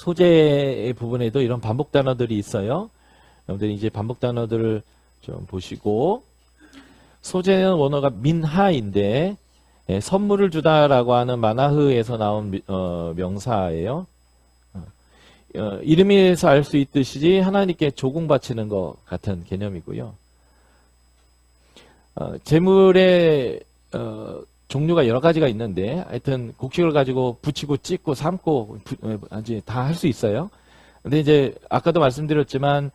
소재 부분에도 이런 반복 단어들이 있어요. 여러분들이 이제 반복 단어들을 좀 보시고, 소재는 원어가 민하인데, 선물을 주다라고 하는 마나흐에서 나온 명사예요. 이름에서 알 수 있듯이 하나님께 조공 바치는 것 같은 개념이고요. 재물의 종류가 여러 가지가 있는데, 하여튼 곡식을 가지고 부치고 찢고 삶고 다 할 수 있어요. 근데 이제 아까도 말씀드렸지만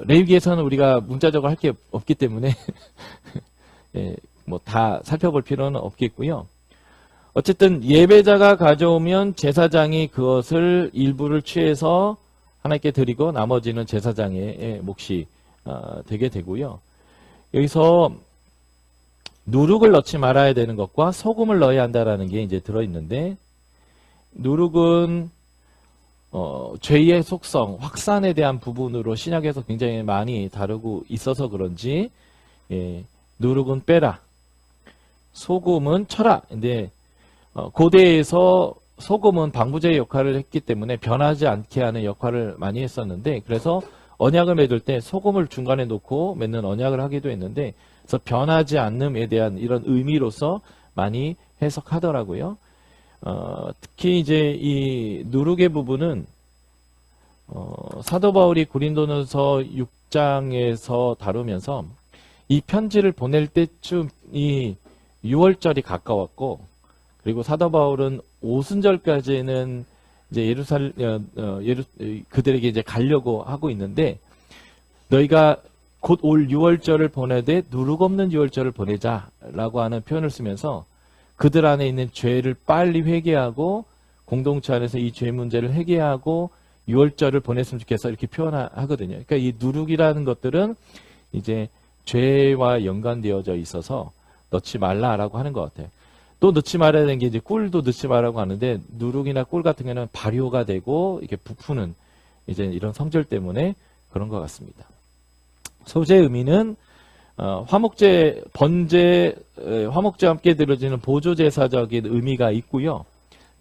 레위기에서는 우리가 문자적으로 할 게 없기 때문에 예, 뭐 다 살펴볼 필요는 없겠고요. 어쨌든 예배자가 가져오면 제사장이 그것을 일부를 취해서 하나님께 드리고 나머지는 제사장의 몫이 되게 되고요. 여기서 누룩을 넣지 말아야 되는 것과 소금을 넣어야 한다라는 게 이제 들어있는데, 누룩은 죄의 속성, 확산에 대한 부분으로 신약에서 굉장히 많이 다루고 있어서 그런지, 누룩은 빼라, 소금은 쳐라. 근데 고대에서 소금은 방부제 역할을 했기 때문에 변하지 않게 하는 역할을 많이 했었는데, 그래서 언약을 맺을 때 소금을 중간에 놓고 맺는 언약을 하기도 했는데, 그래서 변하지 않음에 대한 이런 의미로서 많이 해석하더라고요. 특히 이제 이 누룩의 부분은 사도 바울이 고린도전서 6장에서 다루면서 이 편지를 보낼 때쯤 이 6월절이 가까웠고, 그리고 사도 바울은 오순절까지는 이제 그들에게 이제 가려고 하고 있는데, 너희가 곧 올 6월절을 보내되 누룩 없는 6월절을 보내자라고 하는 표현을 쓰면서 그들 안에 있는 죄를 빨리 회개하고 공동체 안에서 이 죄 문제를 해결하고 6월절을 보냈으면 좋겠어, 이렇게 표현하거든요. 그러니까 이 누룩이라는 것들은 이제 죄와 연관되어져 있어서 넣지 말라라고 하는 것 같아요. 또 넣지 말아야 되는 게 이제 꿀도 넣지 말라고 하는데, 누룩이나 꿀 같은 경우는 발효가 되고 이렇게 부푸는 이제 이런 성질 때문에 그런 것 같습니다. 소재의 의미는 화목제, 번제, 화목제와 함께 드려지는 보조제사적인 의미가 있고요.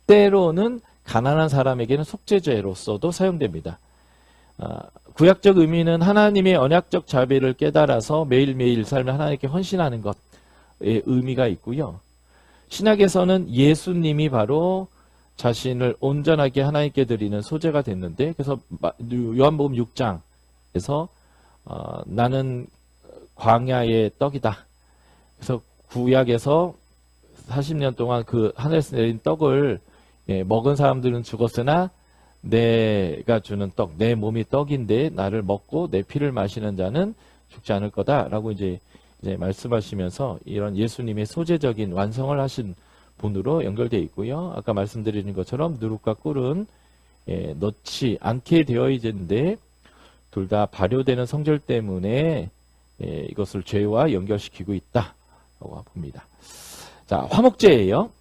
때로는 가난한 사람에게는 속죄제로서도 사용됩니다. 구약적 의미는 하나님의 언약적 자비를 깨달아서 매일매일 삶을 하나님께 헌신하는 것의 의미가 있고요. 신약에서는 예수님이 바로 자신을 온전하게 하나님께 드리는 소재가 됐는데, 그래서 요한복음 6장에서 나는 광야의 떡이다. 그래서 구약에서 40년 동안 그 하늘에서 내린 떡을 먹은 사람들은 죽었으나 내가 주는 떡, 내 몸이 떡인데 나를 먹고 내 피를 마시는 자는 죽지 않을 거다라고 이제 말씀하시면서 이런 예수님의 소재적인 완성을 하신 분으로 연결되어 있고요. 아까 말씀드린 것처럼 누룩과 꿀은 넣지 않게 되어 있는데, 둘 다 발효되는 성질 때문에 이것을 죄와 연결시키고 있다고 봅니다. 자, 화목제예요.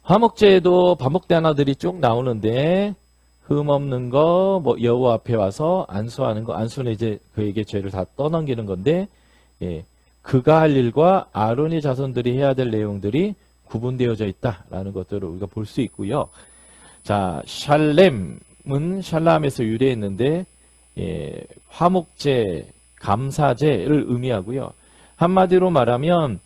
화목제에도 반복 단어들이 쭉 나오는데, 흠 없는 거, 뭐 여호와 앞에 와서 안수하는 거, 안수는 이제 그에게 죄를 다 떠넘기는 건데, 그가 할 일과 아론의 자손들이 해야 될 내용들이 구분되어져 있다라는 것들을 우리가 볼 수 있고요. 자, 샬렘은 샬람에서 유래했는데, 화목제, 감사제를 의미하고요. 한마디로 말하면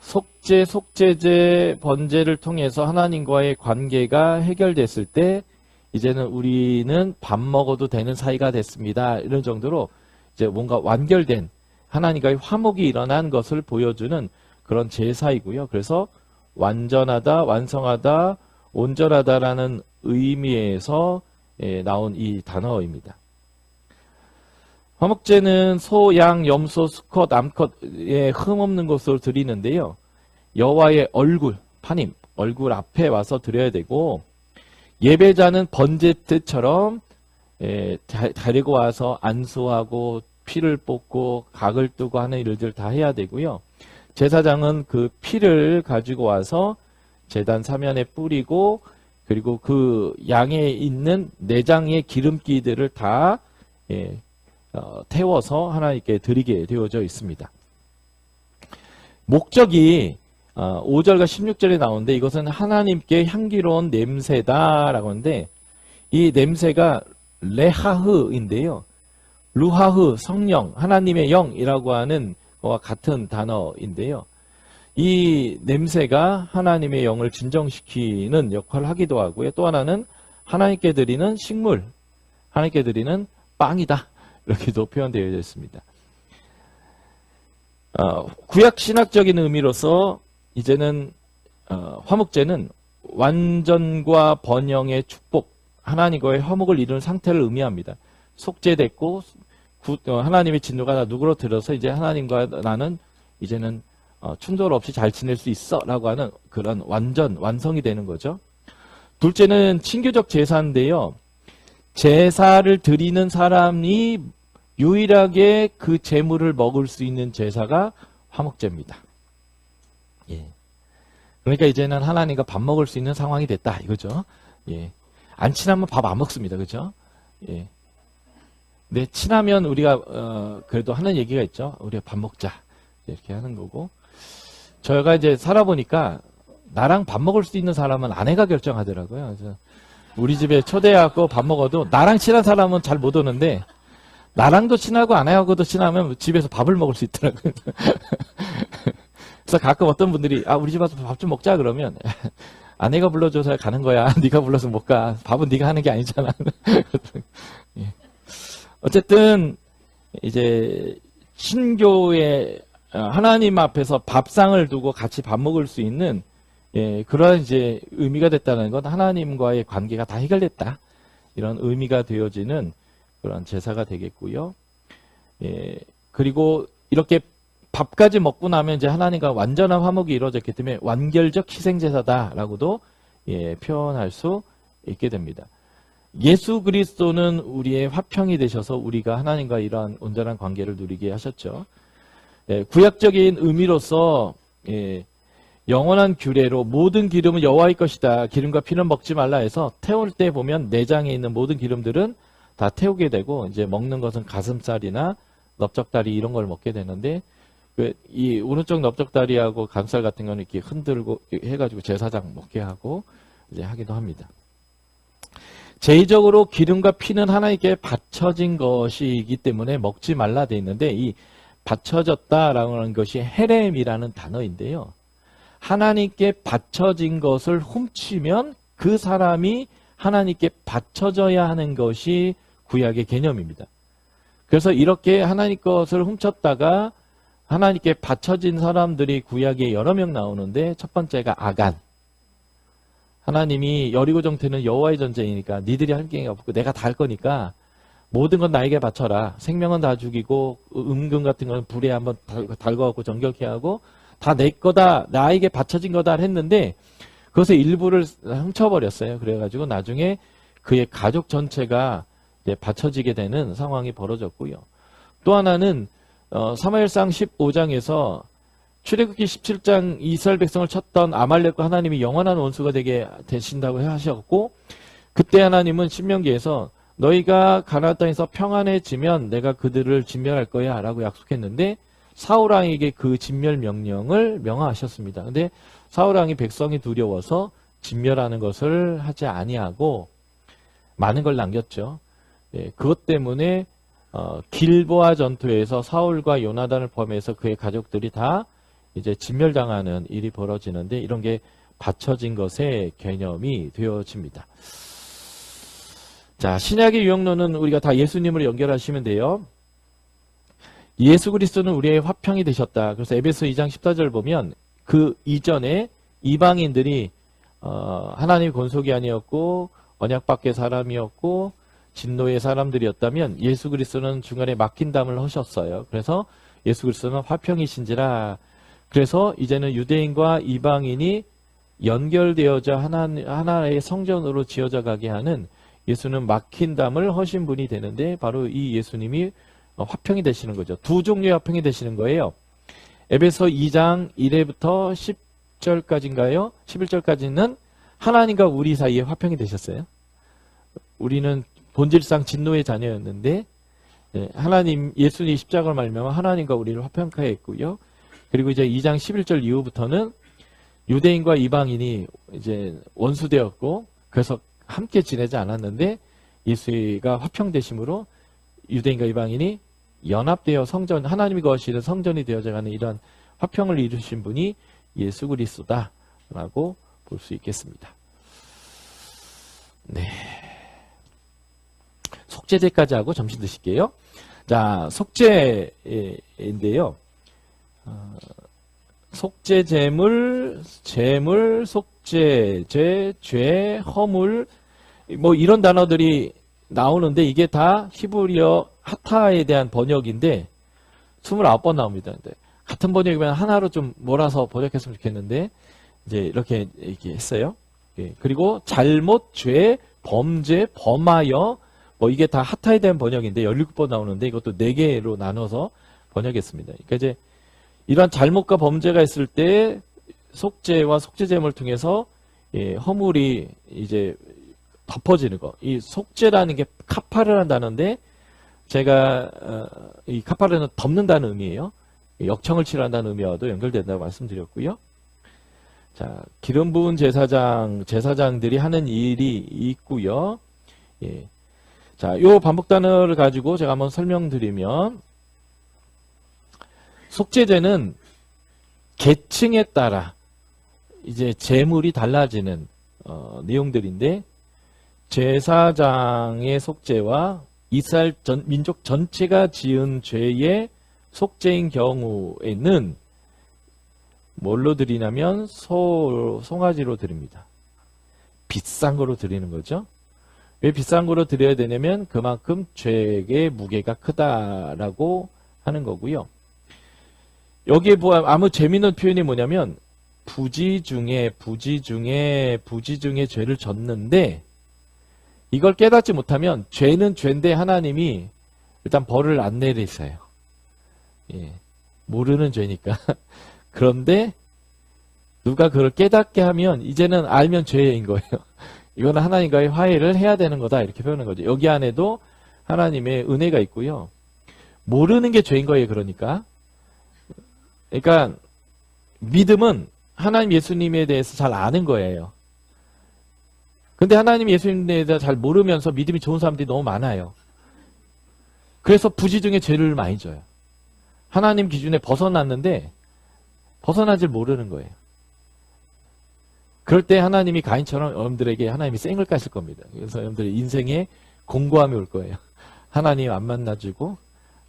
속죄, 속죄제, 번제를 통해서 하나님과의 관계가 해결됐을 때 이제는 우리는 밥 먹어도 되는 사이가 됐습니다. 이런 정도로 이제 뭔가 완결된 하나님과의 화목이 일어난 것을 보여주는 그런 제사이고요. 그래서 완전하다, 완성하다, 온전하다라는 의미에서 나온 이 단어입니다. 화목제는 소, 양, 염소, 수컷, 암컷의 흠 없는 것으로 드리는데요. 여호와의 얼굴, 파님, 얼굴 앞에 와서 드려야 되고, 예배자는 번제 때처럼 데리고 와서 안수하고 피를 뽑고 각을 뜨고 하는 일들 다 해야 되고요. 제사장은 그 피를 가지고 와서 제단 사면에 뿌리고, 그리고 그 양에 있는 내장의 기름기들을 다 태워서 하나님께 드리게 되어져 있습니다. 목적이 5절과 16절에 나오는데 이것은 하나님께 향기로운 냄새다라고 하는데 이 냄새가 레하흐인데요. 루하흐 성령, 하나님의 영이라고 하는 것과 같은 단어인데요. 이 냄새가 하나님의 영을 진정시키는 역할을 하기도 하고요. 또 하나는 하나님께 드리는 식물, 하나님께 드리는 빵이다. 이렇게도 표현되어 있습니다. 구약 신학적인 의미로서 이제는 화목제는 완전과 번영의 축복, 하나님과의 화목을 이루는 상태를 의미합니다. 속죄됐고 하나님의 진노가 누그러들어서 이제 하나님과 나는 이제는 충돌 없이 잘 지낼 수 있어 라고 하는 그런 완성이 되는 거죠. 둘째는 친교적 제사인데요. 제사를 드리는 사람이 유일하게 그 제물을 먹을 수 있는 제사가 화목제입니다. 예. 그러니까 이제는 하나님과 밥 먹을 수 있는 상황이 됐다 이거죠. 예. 안 친하면 밥 안 먹습니다. 그죠? 예. 근데 친하면 우리가 그래도 하는 얘기가 있죠. 우리가 밥 먹자 이렇게 하는 거고. 저희가 이제 살아보니까 나랑 밥 먹을 수 있는 사람은 아내가 결정하더라고요. 그래서 우리 집에 초대해갖고 밥 먹어도 나랑 친한 사람은 잘 못 오는데 나랑도 친하고 아내하고도 친하면 집에서 밥을 먹을 수 있더라고요. 그래서 가끔 어떤 분들이 우리 집 와서 밥 좀 먹자 그러면 아내가 불러줘서 가는 거야. 네가 불러서 못 가. 밥은 네가 하는 게 아니잖아. 예. 어쨌든 이제 신교의 하나님 앞에서 밥상을 두고 같이 밥 먹을 수 있는 그런 이제 의미가 됐다는 건 하나님과의 관계가 다 해결됐다. 이런 의미가 되어지는 그런 제사가 되겠고요. 그리고 이렇게 밥까지 먹고 나면 이제 하나님과 완전한 화목이 이루어졌기 때문에 완결적 희생제사다라고도 표현할 수 있게 됩니다. 예수 그리스도는 우리의 화평이 되셔서 우리가 하나님과 이러한 온전한 관계를 누리게 하셨죠. 구약적인 의미로서 영원한 규례로 모든 기름은 여호와의 것이다. 기름과 피는 먹지 말라 해서 태울 때 보면 내장에 있는 모든 기름들은 다 태우게 되고 이제 먹는 것은 가슴살이나 넓적다리 이런 걸 먹게 되는데 이 오른쪽 넓적다리하고 가슴살 같은 거는 이렇게 흔들고 해가지고 제사장 먹게 하고 이제 하기도 합니다. 제의적으로 기름과 피는 하나님께 바쳐진 것이기 때문에 먹지 말라 돼 있는데 이 바쳐졌다라고 하는 것이 헤렘이라는 단어인데요. 하나님께 바쳐진 것을 훔치면 그 사람이 하나님께 바쳐져야 하는 것이 구약의 개념입니다. 그래서 이렇게 하나님 것을 훔쳤다가 하나님께 바쳐진 사람들이 구약에 여러 명 나오는데 첫 번째가 아간. 하나님이 여리고 정토는 여호와의 전쟁이니까 니들이 할 게 없고 내가 다 할 거니까 모든 건 나에게 바쳐라. 생명은 다 죽이고 은금 같은 건 불에 한번 달궈갖고 정결케 하고 다 내 거다. 나에게 바쳐진 거다 했는데 그것의 일부를 훔쳐버렸어요. 그래가지고 나중에 그의 가족 전체가 이제 바쳐지게 되는 상황이 벌어졌고요. 또 하나는 사무엘상 15장에서 출애굽기 17장 이스라엘 백성을 쳤던 아말렉과 하나님이 영원한 원수가 되게 되신다고 하셨고 그때 하나님은 신명기에서 너희가 가나안 땅에서 평안해지면 내가 그들을 진멸할 거야 라고 약속했는데 사울왕에게 그 진멸 명령을 명하셨습니다. 근데 사울왕이 백성이 두려워서 진멸하는 것을 하지 아니하고 많은 걸 남겼죠. 그것 때문에 길보아 전투에서 사울과 요나단을 포함해서 그의 가족들이 다 이제 진멸당하는 일이 벌어지는데 이런 게 바쳐진 것의 개념이 되어집니다. 자, 신약의 유형론은 우리가 다 예수님으로 연결하시면 돼요. 예수 그리스도는 우리의 화평이 되셨다. 그래서 에베소 2장 14절 보면 그 이전에 이방인들이 하나님의 권속이 아니었고 언약 밖의 사람이었고 진노의 사람들이었다면 예수 그리스도는 중간에 막힌 담을 하셨어요. 그래서 예수 그리스도는 화평이신지라. 그래서 이제는 유대인과 이방인이 연결되어져 하나의 성전으로 지어져 가게 하는 예수는 막힌 담을 허신 분이 되는데 바로 이 예수님이 화평이 되시는 거죠. 두 종류의 화평이 되시는 거예요. 에베소 2장 1회부터 10절까지인가요? 11절까지는 하나님과 우리 사이에 화평이 되셨어요. 우리는 본질상 진노의 자녀였는데 하나님 예수님 십자가를 말미암아 하나님과 우리를 화평케 했고요. 그리고 이제 2장 11절 이후부터는 유대인과 이방인이 이제 원수되었고 그래서 함께 지내지 않았는데 예수가 화평되심으로 유대인과 이방인이 연합되어 성전, 하나님이 거하시는 성전이 되어져가는 이러한 화평을 이루신 분이 예수 그리스도다라고 볼 수 있겠습니다. 네. 속죄제까지 하고 점심 드실게요. 자, 속죄인데요. 속죄제물, 제물, 속죄제, 죄, 허물, 뭐 이런 단어들이 나오는데 이게 다 히브리어 하타에 대한 번역인데 29번 나옵니다. 근데 같은 번역이면 하나로 좀 몰아서 번역했으면 좋겠는데 이제 이렇게 했어요. 예. 그리고 잘못, 죄, 범죄, 범하여 뭐 이게 다 하타에 대한 번역인데 17번 나오는데 이것도 4개로 나눠서 번역했습니다. 그러니까 이제 이러한 잘못과 범죄가 있을 때 속죄와 속죄제물을 통해서 예, 허물이 이제 덮어지는 거. 이 속죄라는 게 카파르라는 단어인데 제가 이 카파르는 덮는다는 의미예요. 역청을 치료한다는 의미와도 연결된다고 말씀드렸고요. 자, 기름 부은 제사장들이 하는 일이 있고요. 예. 자, 요 반복 단어를 가지고 제가 한번 설명드리면 속죄제는 계층에 따라 이제 제물이 달라지는 내용들인데 제사장의 속죄와 이스라엘 민족 전체가 지은 죄의 속죄인 경우에는 뭘로 드리냐면 송아지로 드립니다. 비싼 거로 드리는 거죠. 왜 비싼 거로 드려야 되냐면 그만큼 죄의 무게가 크다라고 하는 거고요. 여기에 아무 재미있는 표현이 뭐냐면 부지 중에 죄를 졌는데 이걸 깨닫지 못하면 죄는 죄인데 하나님이 일단 벌을 안 내리세요. 예, 모르는 죄니까. 그런데 누가 그걸 깨닫게 하면 이제는 알면 죄인 거예요. 이거는 하나님과의 화해를 해야 되는 거다 이렇게 표현하는 거죠. 여기 안에도 하나님의 은혜가 있고요. 모르는 게 죄인 거예요. 그러니까 믿음은 하나님 예수님에 대해서 잘 아는 거예요. 근데 하나님 예수님에 대해서 잘 모르면서 믿음이 좋은 사람들이 너무 많아요. 그래서 부지 중에 죄를 많이 져요. 하나님 기준에 벗어났는데 벗어나질 모르는 거예요. 그럴 때 하나님이 가인처럼 여러분들에게 하나님이 생을 까실 겁니다. 그래서 여러분들의 인생에 공고함이 올 거예요. 하나님 안 만나주고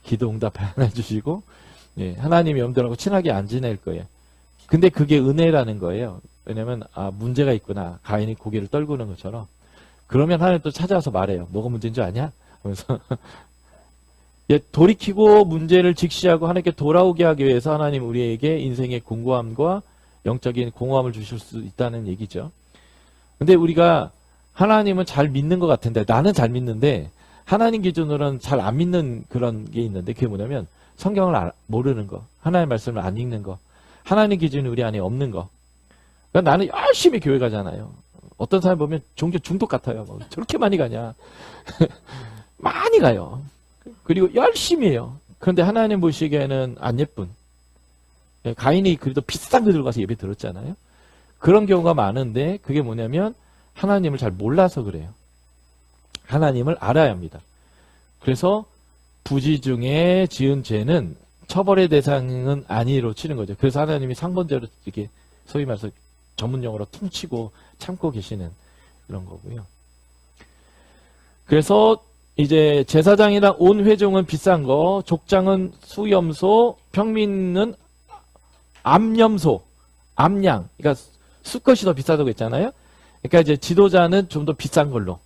기도 응답 안 해주시고 예, 하나님이 여러분들하고 친하게 안 지낼 거예요. 근데 그게 은혜라는 거예요. 왜냐면 문제가 있구나. 가인이 고개를 떨구는 것처럼. 그러면 하나님 또 찾아와서 말해요. 뭐가 문제인 줄 아냐? 하면서 예, 돌이키고 문제를 직시하고 하나님께 돌아오게 하기 위해서 하나님 우리에게 인생의 공고함과 영적인 공허함을 주실 수 있다는 얘기죠. 근데 우리가 하나님은 잘 믿는 것 같은데 나는 잘 믿는데 하나님 기준으로는 잘 안 믿는 그런 게 있는데 그게 뭐냐면 성경을 모르는 거, 하나님의 말씀을 안 읽는 거, 하나님 기준이 우리 안에 없는 거. 그러니까 나는 열심히 교회 가잖아요. 어떤 사람 보면 종교 중독 같아요. 뭐 저렇게 많이 가냐. 많이 가요. 그리고 열심히 해요. 그런데 하나님 보시기에는 안 예쁜. 가인이 그래도 비싼 거 들고 가서 예배 들었잖아요. 그런 경우가 많은데 그게 뭐냐면 하나님을 잘 몰라서 그래요. 하나님을 알아야 합니다. 그래서 부지 중에 지은 죄는 처벌의 대상은 아니로 치는 거죠. 그래서 하나님이 상번제로 이렇게 소위 말해서 전문용어로 퉁치고 참고 계시는 그런 거고요. 그래서 이제 제사장이랑 온 회중은 비싼 거, 족장은 수염소, 평민은 암염소, 암양. 그러니까 수컷이 더 비싸다고 했잖아요. 그러니까 이제 지도자는 좀 더 비싼 걸로,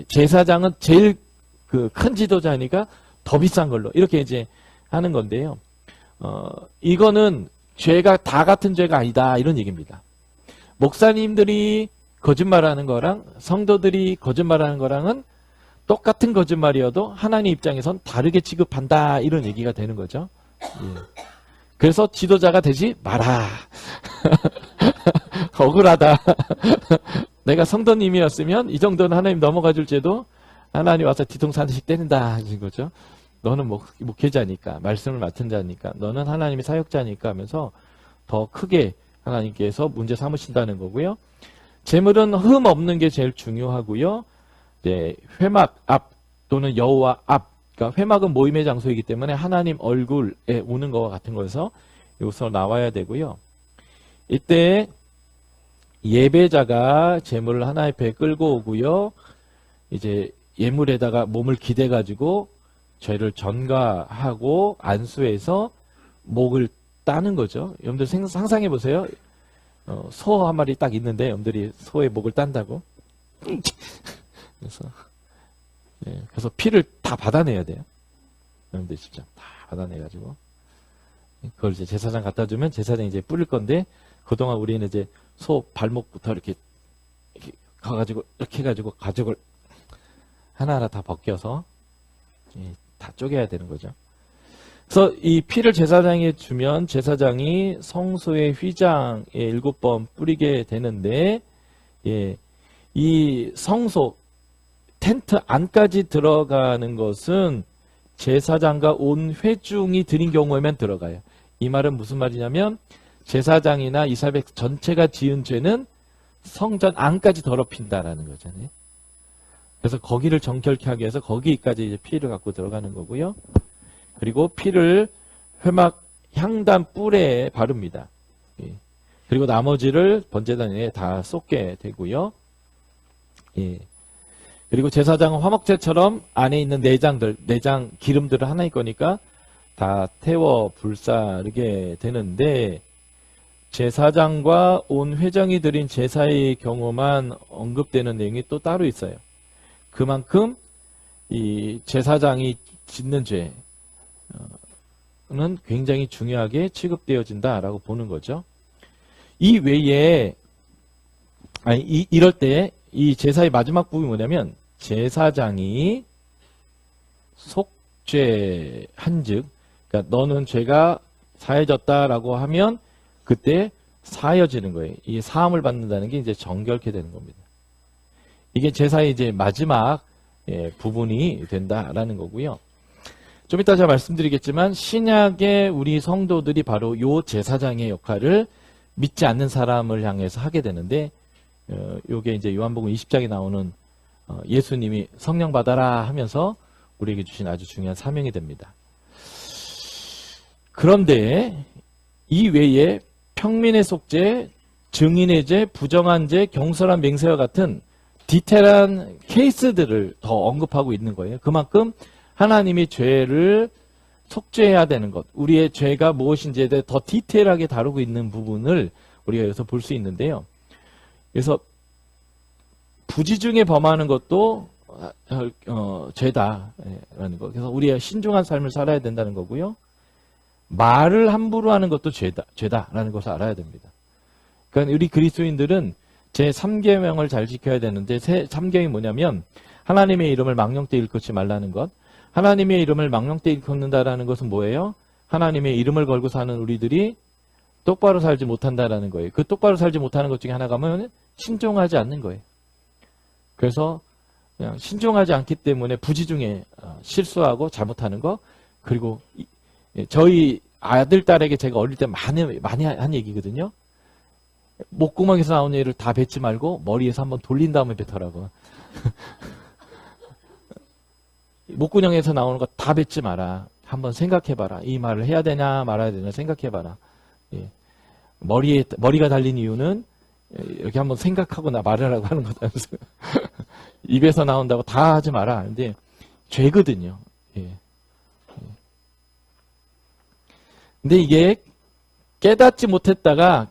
제사장은 제일 큰 지도자니까 더 비싼 걸로 이렇게 이제 하는 건데요. 이거는 죄가 다 같은 죄가 아니다 이런 얘기입니다. 목사님들이 거짓말하는 거랑 성도들이 거짓말하는 거랑은 똑같은 거짓말이어도 하나님 입장에선 다르게 취급한다 이런 얘기가 되는 거죠. 예. 그래서 지도자가 되지 마라. 억울하다. 내가 성도님이었으면 이 정도는 하나님 넘어가 줄 죄도 하나님 와서 뒤통수 한 대씩 때린다 하신 거죠. 너는 목회자니까 말씀을 맡은 자니까 너는 하나님의 사역자니까 하면서 더 크게 하나님께서 문제 삼으신다는 거고요. 제물은 흠 없는 게 제일 중요하고요. 네, 회막 앞 또는 여호와 앞, 그러니까 회막은 모임의 장소이기 때문에 하나님 얼굴에 오는 것과 같은 거에서 여기서 나와야 되고요. 이때 예배자가 제물을 하나님 앞에 끌고 오고요. 이제 예물에다가 몸을 기대가지고 죄를 전가하고 안수해서 목을 따는 거죠. 여러분들 상상해 보세요. 소 한 마리 딱 있는데 여러분들이 소의 목을 딴다고. 그래서 피를 다 받아내야 돼요. 여러분들 진짜 다 받아내가지고 그걸 이제 제사장 갖다 주면 제사장이 이제 뿌릴 건데, 그동안 우리는 이제 소 발목부터 이렇게 가가지고 이렇게 해가지고 가죽을 하나하나 다 벗겨서 다 쪼개야 되는 거죠. 그래서 이 피를 제사장에 주면 제사장이 성소의 휘장에 7번 뿌리게 되는데, 이 성소 텐트 안까지 들어가는 것은 제사장과 온 회중이 드린 경우에만 들어가요. 이 말은 무슨 말이냐면 제사장이나 이스라엘 전체가 지은 죄는 성전 안까지 더럽힌다라는 거잖아요. 그래서 거기를 정결케 하기 위해서 거기까지 이제 피를 갖고 들어가는 거고요. 그리고 피를 회막 향단 뿔에 바릅니다. 그리고 나머지를 번제단에 다 쏟게 되고요. 그리고 제사장은 화목제처럼 안에 있는 내장 기름들을 하나의 거니까 다 태워 불사르게 되는데, 제사장과 온 회장이 드린 제사의 경우만 언급되는 내용이 또 따로 있어요. 그만큼 이 제사장이 짓는 죄는 굉장히 중요하게 취급되어진다라고 보는 거죠. 이 외에 이럴 때 이 제사의 마지막 부분이 뭐냐면, 제사장이 속죄한즉, 그러니까 너는 죄가 사해졌다라고 하면 그때 사해지는 거예요. 이 사함을 받는다는 게 이제 정결케 되는 겁니다. 이게 제사의 이제 마지막 부분이 된다라는 거고요. 좀 이따 제가 말씀드리겠지만 신약의 우리 성도들이 바로 요 제사장의 역할을 믿지 않는 사람을 향해서 하게 되는데, 요게 이제 요한복음 20장에 나오는 예수님이 성령 받아라 하면서 우리에게 주신 아주 중요한 사명이 됩니다. 그런데 이 외에 평민의 속죄, 증인의 죄, 부정한 죄, 경솔한 맹세와 같은 디테일한 케이스들을 더 언급하고 있는 거예요. 그만큼 하나님이 죄를 속죄해야 되는 것, 우리의 죄가 무엇인지에 대해 더 디테일하게 다루고 있는 부분을 우리가 여기서 볼 수 있는데요. 그래서 부지 중에 범하는 것도 죄다라는 거. 그래서 우리가 신중한 삶을 살아야 된다는 거고요. 말을 함부로 하는 것도 죄다라는 것을 알아야 됩니다. 그러니까 우리 그리스도인들은 제 3계명을 잘 지켜야 되는데, 3계명이 뭐냐면 하나님의 이름을 망령되이 일컫지 말라는 것. 하나님의 이름을 망령되이 일컫는다라는 것은 뭐예요? 하나님의 이름을 걸고 사는 우리들이 똑바로 살지 못한다라는 거예요. 그 똑바로 살지 못하는 것 중에 하나가 뭐냐면 신중하지 않는 거예요. 그래서 그냥 신중하지 않기 때문에 부지 중에 실수하고 잘못하는 거, 그리고 저희 아들, 딸에게 제가 어릴 때 많이 한 얘기거든요. 목구멍에서 나오는 얘를 다 뱉지 말고 머리에서 한번 돌린 다음에 뱉어라고. 목구멍에서 나오는 거 다 뱉지 마라. 한번 생각해봐라. 이 말을 해야 되냐 말아야 되냐 생각해봐라. 머리가 달린 이유는 이렇게 한번 생각하고 말하라고 하는 거다. 입에서 나온다고 다 하지 마라. 근데 죄거든요. 근데 이게 깨닫지 못했다가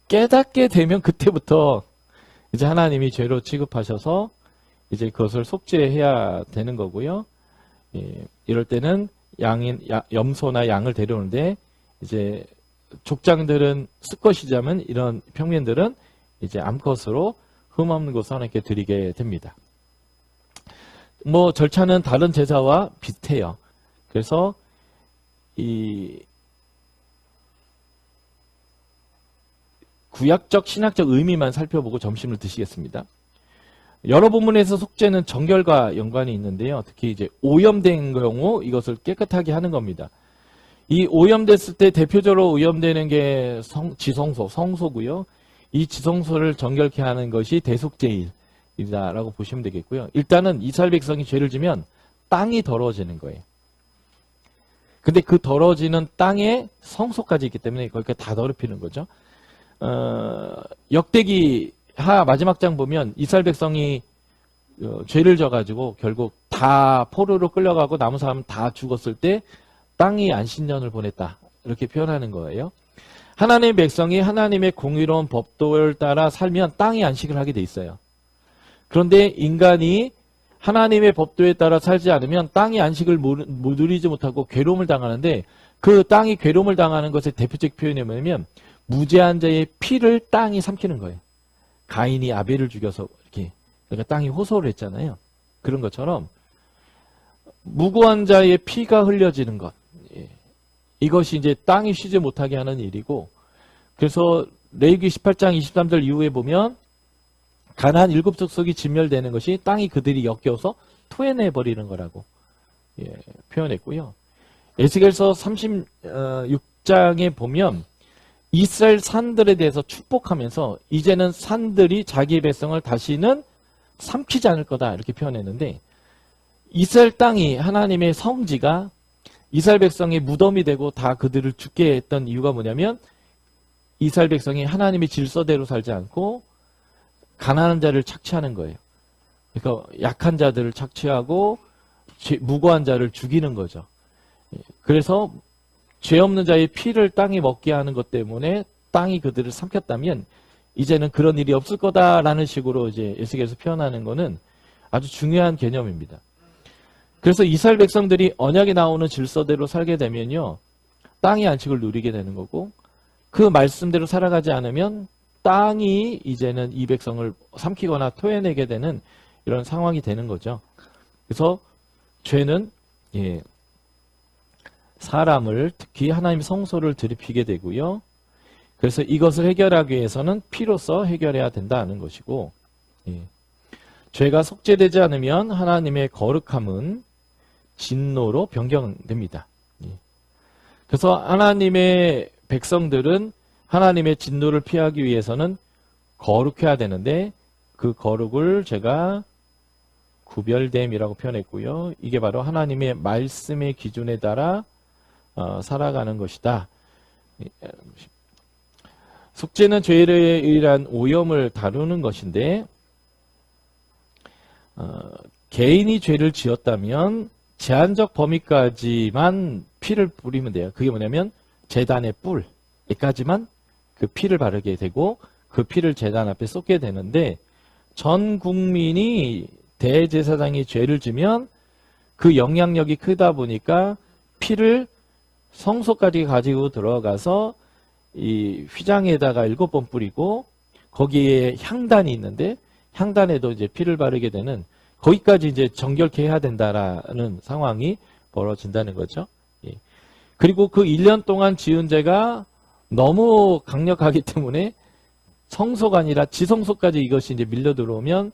깨닫게 되면 그때부터 이제 하나님이 죄로 취급하셔서 이제 그것을 속죄해야 되는 거고요. 이럴 때는 염소나 양을 데려오는데, 이제 족장들은 수컷이자면 이런 평민들은 이제 암컷으로 흠없는 것을 하나님께 드리게 됩니다. 뭐 절차는 다른 제사와 비슷해요. 그래서 이 구약적 신학적 의미만 살펴보고 점심을 드시겠습니다. 여러 본문에서 속죄는 정결과 연관이 있는데요. 특히 이제 오염된 경우 이것을 깨끗하게 하는 겁니다. 이 오염됐을 때 대표적으로 오염되는 게 지성소, 성소고요. 이 지성소를 정결케 하는 것이 대속죄일이다라고 보시면 되겠고요. 일단은 이스라엘 백성이 죄를 지면 땅이 더러워지는 거예요. 근데 그 더러워지는 땅에 성소까지 있기 때문에 거기까지 다 더럽히는 거죠. 역대기 하 마지막 장 보면 이스라엘 백성이 죄를 져가지고 결국 다 포로로 끌려가고 남은 사람 다 죽었을 때 땅이 안식년을 보냈다. 이렇게 표현하는 거예요. 하나님의 백성이 하나님의 공의로운 법도를 따라 살면 땅이 안식을 하게 돼 있어요. 그런데 인간이 하나님의 법도에 따라 살지 않으면 땅이 안식을 누리지 못하고 괴로움을 당하는데 그 땅이 괴로움을 당하는 것의 대표적 표현이 뭐냐면 무죄한 자의 피를 땅이 삼키는 거예요. 가인이 아벨을 죽여서 이렇게 그러니까 땅이 호소를 했잖아요. 그런 것처럼 무고한 자의 피가 흘려지는 것. 이것이 이제 땅이 쉬지 못하게 하는 일이고 그래서 레위기 18장 23절 이후에 보면 가나안 7족속이 진멸되는 것이 땅이 그들이 역겨워서 토해내 버리는 거라고 표현했고요. 에스겔서 36장에 보면 이스라엘 산들에 대해서 축복하면서 이제는 산들이 자기 백성을 다시는 삼키지 않을 거다 이렇게 표현했는데 이스라엘 땅이 하나님의 성지가 이스라엘 백성의 무덤이 되고 다 그들을 죽게 했던 이유가 뭐냐면 이스라엘 백성이 하나님의 질서대로 살지 않고 가난한 자를 착취하는 거예요. 그러니까 약한 자들을 착취하고 무고한 자를 죽이는 거죠. 그래서 죄 없는 자의 피를 땅이 먹게 하는 것 때문에 땅이 그들을 삼켰다면 이제는 그런 일이 없을 거다라는 식으로 이제 에스겔에서 표현하는 거는 아주 중요한 개념입니다. 그래서 이스라엘 백성들이 언약에 나오는 질서대로 살게 되면요. 땅이 안식을 누리게 되는 거고 그 말씀대로 살아가지 않으면 땅이 이제는 이 백성을 삼키거나 토해내게 되는 이런 상황이 되는 거죠. 그래서 죄는 사람을 특히 하나님의 성소를 더럽히게 되고요. 그래서 이것을 해결하기 위해서는 피로써 해결해야 된다는 것이고 죄가 속죄되지 않으면 하나님의 거룩함은 진노로 변경됩니다. 그래서 하나님의 백성들은 하나님의 진노를 피하기 위해서는 거룩해야 되는데 그 거룩을 제가 구별됨이라고 표현했고요. 이게 바로 하나님의 말씀의 기준에 따라 살아가는 것이다. 속죄는 죄에 의한 오염을 다루는 것인데 개인이 죄를 지었다면 제한적 범위까지만 피를 뿌리면 돼요. 그게 뭐냐면 제단의 뿔에까지만 그 피를 바르게 되고 그 피를 제단 앞에 쏟게 되는데 전 국민이 대제사장이 죄를 지면 그 영향력이 크다 보니까 피를 성소까지 가지고 들어가서 이 휘장에다가 7번 뿌리고 거기에 향단이 있는데 향단에도 이제 피를 바르게 되는 거기까지 이제 정결케 해야 된다라는 상황이 벌어진다는 거죠. 그리고 그 1년 동안 지은 죄가 너무 강력하기 때문에 성소가 아니라 지성소까지 이것이 이제 밀려 들어오면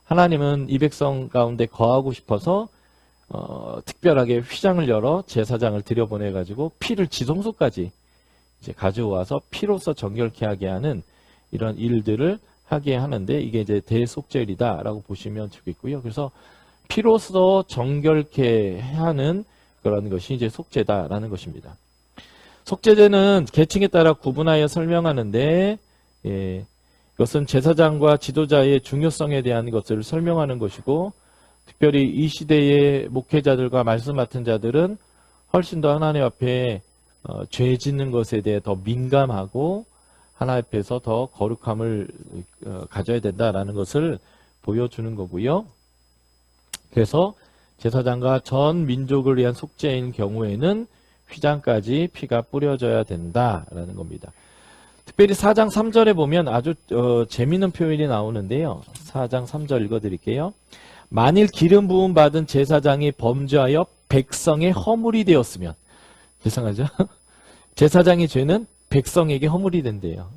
하나님은 이 백성 가운데 거하고 싶어서 특별하게 휘장을 열어 제사장을 들여보내가지고 피를 지성소까지 이제 가져와서 피로써 정결케 하게 하는 이런 일들을 하게 하는데 이게 이제 대속죄일이다라고 보시면 되겠고요. 그래서 피로써 정결케 하는 그런 것이 이제 속죄다라는 것입니다. 속죄제는 계층에 따라 구분하여 설명하는데 이것은 제사장과 지도자의 중요성에 대한 것을 설명하는 것이고 특별히 이 시대의 목회자들과 말씀 맡은 자들은 훨씬 더 하나님 앞에 죄 짓는 것에 대해 더 민감하고 하나님 앞에서 더 거룩함을 가져야 된다라는 것을 보여주는 거고요. 그래서 제사장과 전 민족을 위한 속죄인 경우에는 휘장까지 피가 뿌려져야 된다라는 겁니다. 특별히 4장 3절에 보면 아주 재미있는 표현이 나오는데요. 4장 3절 읽어드릴게요. 만일 기름 부음 받은 제사장이 범죄하여 백성의 허물이 되었으면 이상하죠? 제사장의 죄는 백성에게 허물이 된대요.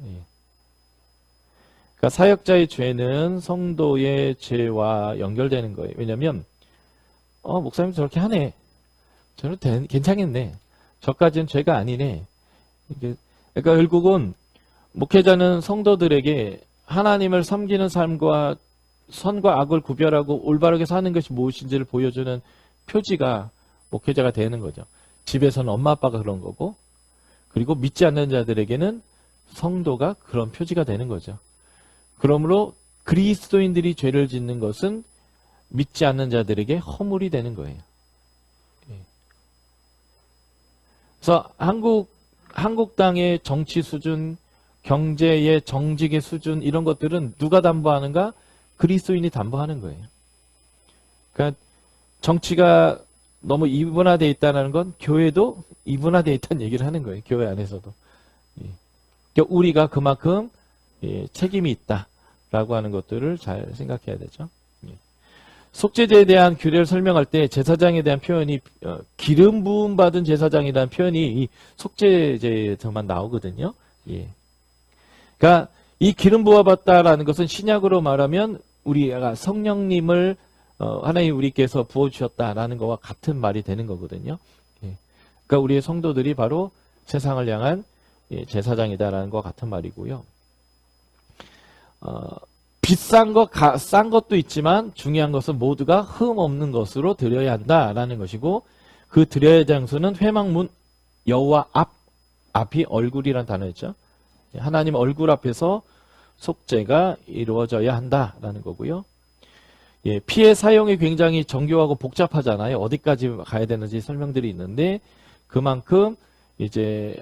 그러니까 사역자의 죄는 성도의 죄와 연결되는 거예요. 왜냐하면 목사님 저렇게 하네. 저는 괜찮겠네. 저까지는 죄가 아니네. 이게 그러니까 결국은 목회자는 성도들에게 하나님을 섬기는 삶과 선과 악을 구별하고 올바르게 사는 것이 무엇인지를 보여주는 표지가 목회자가 되는 거죠. 집에서는 엄마 아빠가 그런 거고, 그리고 믿지 않는 자들에게는 성도가 그런 표지가 되는 거죠. 그러므로 그리스도인들이 죄를 짓는 것은 믿지 않는 자들에게 허물이 되는 거예요. 그래서 한국 땅의 정치 수준, 경제의 정직의 수준 이런 것들은 누가 담보하는가? 그리스도인이 담보하는 거예요. 그러니까 정치가 너무 이분화되어 있다는 건 교회도 이분화되어 있다는 얘기를 하는 거예요. 교회 안에서도. 그러니까 우리가 그만큼 책임이 있다라고 하는 것들을 잘 생각해야 되죠. 속죄제에 대한 규례를 설명할 때 제사장에 대한 표현이 기름 부음 받은 제사장이라는 표현이 이 속죄제에서만 나오거든요. 그러니까 이 기름 부어 받다라는 것은 신약으로 말하면 우리가 성령님을 하나님 우리께서 부어주셨다라는 것과 같은 말이 되는 거거든요. 그러니까 우리의 성도들이 바로 세상을 향한 제사장이다라는 것과 같은 말이고요. 비싼 것, 싼 것도 있지만 중요한 것은 모두가 흠 없는 것으로 드려야 한다라는 것이고, 그 드려야 할 장소는 회막문 여호와 앞이 얼굴이란 단어였죠. 하나님 얼굴 앞에서 속죄가 이루어져야 한다라는 거고요. 피의 사용이 굉장히 정교하고 복잡하잖아요. 어디까지 가야 되는지 설명들이 있는데, 그만큼 이제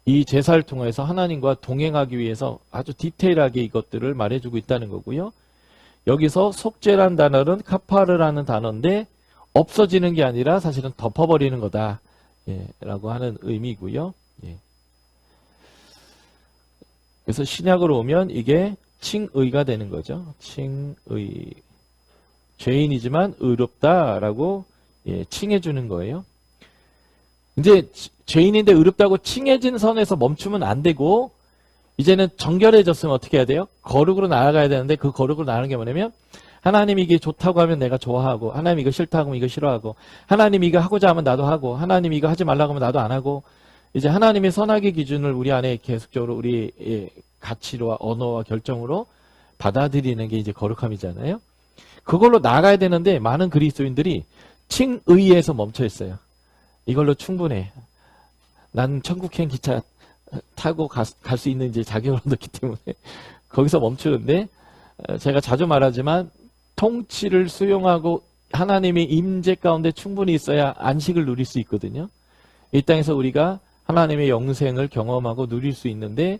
이 제사를 통해서 하나님과 동행하기 위해서 아주 디테일하게 이것들을 말해주고 있다는 거고요. 여기서 속죄란 단어는 카파르라는 단어인데 없어지는 게 아니라 사실은 덮어버리는 거다 라고 하는 의미고요. 그래서 신약으로 오면 이게 칭의가 되는 거죠. 칭의. 죄인이지만 의롭다라고 칭해주는 거예요. 이제 죄인인데 의롭다고 칭해진 선에서 멈추면 안 되고, 이제는 정결해졌으면 어떻게 해야 돼요? 거룩으로 나아가야 되는데, 그 거룩으로 나아가는 게 뭐냐면, 하나님이 이게 좋다고 하면 내가 좋아하고, 하나님 이거 싫다고 하면 이거 싫어하고, 하나님 이거 하고자 하면 나도 하고, 하나님 이거 하지 말라고 하면 나도 안 하고, 이제 하나님의 선악의 기준을 우리 안에 계속적으로 우리의 가치와 언어와 결정으로 받아들이는 게 이제 거룩함이잖아요. 그걸로 나아가야 되는데 많은 그리스도인들이 칭의에서 멈춰 있어요. 이걸로 충분해. 난 천국행 기차 타고 갈 수 있는 이제 자격을 얻었기 때문에 거기서 멈추는데, 제가 자주 말하지만 통치를 수용하고 하나님의 임재 가운데 충분히 있어야 안식을 누릴 수 있거든요. 이 땅에서 우리가 하나님의 영생을 경험하고 누릴 수 있는데,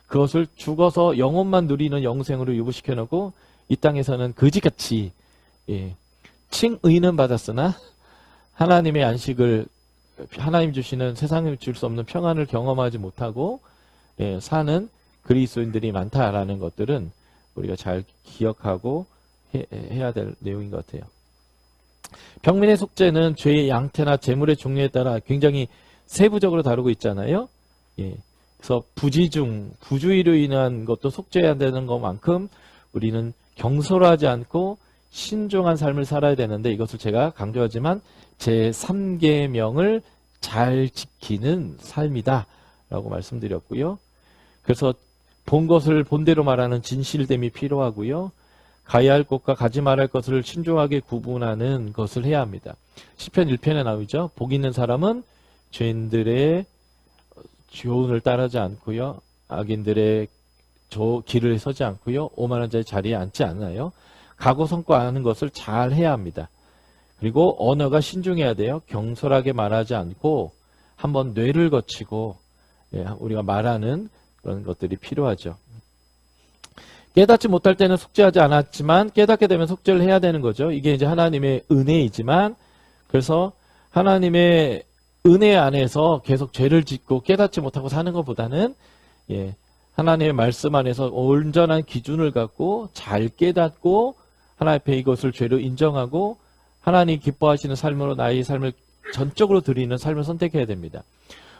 그것을 죽어서 영혼만 누리는 영생으로 유부시켜 놓고 이 땅에서는 거지같이 칭의는 받았으나 하나님의 안식을, 하나님 주시는 세상에 줄 수 없는 평안을 경험하지 못하고 사는 그리스도인들이 많다라는 것들은 우리가 잘 기억하고 해야 될 내용인 것 같아요. 평민의 속죄는 죄의 양태나 재물의 종류에 따라 굉장히 세부적으로 다루고 있잖아요. 그래서 부주의로 인한 것도 속죄해야 되는 것만큼 우리는 경솔하지 않고 신중한 삶을 살아야 되는데, 이것을 제가 강조하지만 제3계명을 잘 지키는 삶이다 라고 말씀드렸고요. 그래서 본 것을 본대로 말하는 진실됨이 필요하고요. 가야 할 것과 가지 말할 것을 신중하게 구분하는 것을 해야 합니다. 시편 1편에 나오죠. 복 있는 사람은 죄인들의 교훈을 따르지 않고요. 악인들의 길을 서지 않고요. 오만한 자의 자리에 앉지 않아요. 각오 성과하는 것을 잘 해야 합니다. 그리고 언어가 신중해야 돼요. 경솔하게 말하지 않고 한번 뇌를 거치고 우리가 말하는 그런 것들이 필요하죠. 깨닫지 못할 때는 속죄하지 않았지만 깨닫게 되면 속죄를 해야 되는 거죠. 이게 이제 하나님의 은혜이지만, 그래서 하나님의 은혜 안에서 계속 죄를 짓고 깨닫지 못하고 사는 것보다는 하나님의 말씀 안에서 온전한 기준을 갖고 잘 깨닫고 하나님 앞에 이것을 죄로 인정하고 하나님 기뻐하시는 삶으로 나의 삶을 전적으로 드리는 삶을 선택해야 됩니다.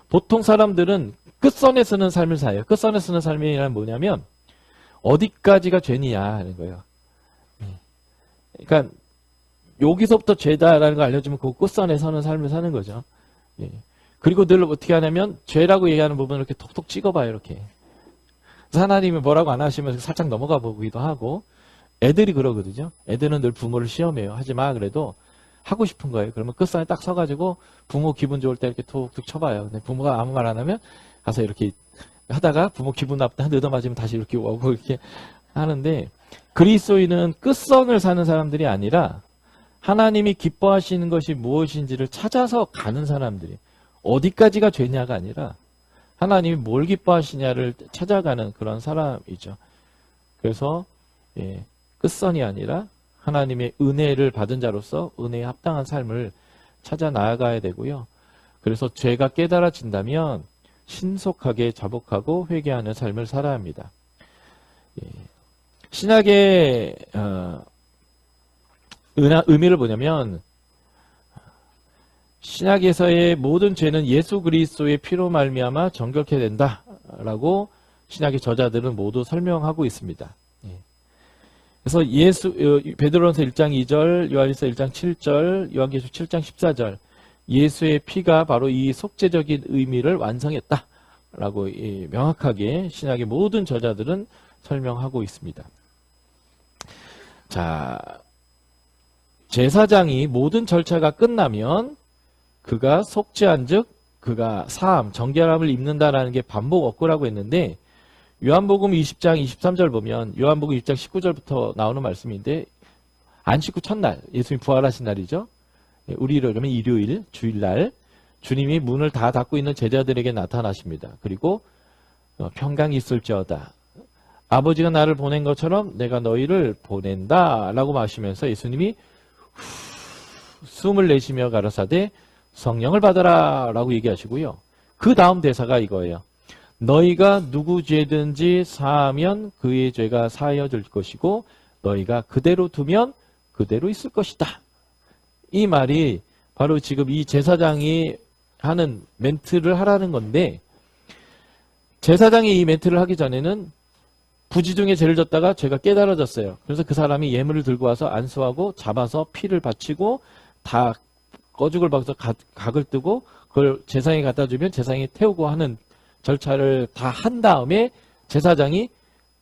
보통 사람들은 끝선에 쓰는 삶을 사요. 끝선에 쓰는 삶이란 뭐냐면 어디까지가 죄냐 하는 거예요. 그러니까 여기서부터 죄다라는 걸 알려주면 그 끝선에 서는 삶을 사는 거죠. 그리고 늘 어떻게 하냐면 죄라고 얘기하는 부분을 이렇게 톡톡 찍어봐요. 이렇게. 그래서 하나님이 뭐라고 안 하시면 살짝 넘어가 보기도 하고, 애들이 그러거든요. 애들은 늘 부모를 시험해요. 하지 마 그래도 하고 싶은 거예요. 그러면 끝선에 딱 서가지고 부모 기분 좋을 때 이렇게 툭툭 쳐봐요. 근데 부모가 아무 말 안 하면 가서 이렇게 하다가 부모 기분 나쁠 때 한 얻어 맞으면 다시 이렇게 오고 이렇게 하는데, 그리스도인은 끝선을 사는 사람들이 아니라 하나님이 기뻐하시는 것이 무엇인지를 찾아서 가는 사람들이, 어디까지가 죄냐가 아니라 하나님이 뭘 기뻐하시냐를 찾아가는 그런 사람이죠. 그래서 끝선이 아니라 하나님의 은혜를 받은 자로서 은혜에 합당한 삶을 찾아 나아가야 되고요. 그래서 죄가 깨달아진다면 신속하게 자복하고 회개하는 삶을 살아야 합니다. 신약의 의미를 보냐면, 신약에서의 모든 죄는 예수 그리스도의 피로 말미암아 정결케 된다라고 신약의 저자들은 모두 설명하고 있습니다. 그래서 베드로전서 1장 2절, 요한일서 1장 7절, 요한계시록 7장 14절, 예수의 피가 바로 이 속죄적인 의미를 완성했다라고 명확하게 신약의 모든 저자들은 설명하고 있습니다. 자, 제사장이 모든 절차가 끝나면 그가 속죄한즉 그가 사함, 정결함을 입는다라는 게 반복 어구라고 했는데, 요한복음 20장 23절 보면 요한복음 20장 19절부터 나오는 말씀인데, 안식 후 첫날, 예수님이 부활하신 날이죠. 우리로 그러면 일요일, 주일날 주님이 문을 다 닫고 있는 제자들에게 나타나십니다. 그리고 평강이 있을지어다, 아버지가 나를 보낸 것처럼 내가 너희를 보낸다 라고 마시면서 예수님이 숨을 내쉬며 가라사대 성령을 받아라 라고 얘기하시고요. 그 다음 대사가 이거예요. 너희가 누구 죄든지 사하면 그의 죄가 사하여질 것이고 너희가 그대로 두면 그대로 있을 것이다. 이 말이 바로 지금 이 제사장이 하는 멘트를 하라는 건데, 제사장이 이 멘트를 하기 전에는 부지 중에 죄를 졌다가 죄가 깨달아졌어요. 그래서 그 사람이 예물을 들고 와서 안수하고 잡아서 피를 바치고 다 꺼죽을 박아서 각을 뜨고 그걸 제사장에 갖다 주면 제사장이 태우고 하는 절차를 다 한 다음에 제사장이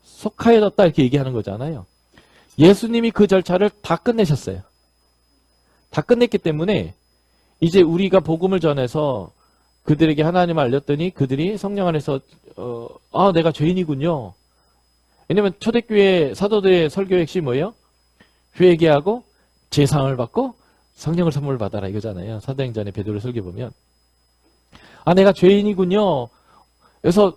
속하여졌다 이렇게 얘기하는 거잖아요. 예수님이 그 절차를 다 끝내셨어요. 다 끝냈기 때문에 이제 우리가 복음을 전해서 그들에게 하나님을 알렸더니 그들이 성령 안에서 내가 죄인이군요. 왜냐면 초대교회 사도들의 설교의 핵심이 뭐예요? 회개하고 제사함을 받고 성령을 선물 받아라 이거잖아요. 사도행전의 베드로 설교 보면 내가 죄인이군요. 그래서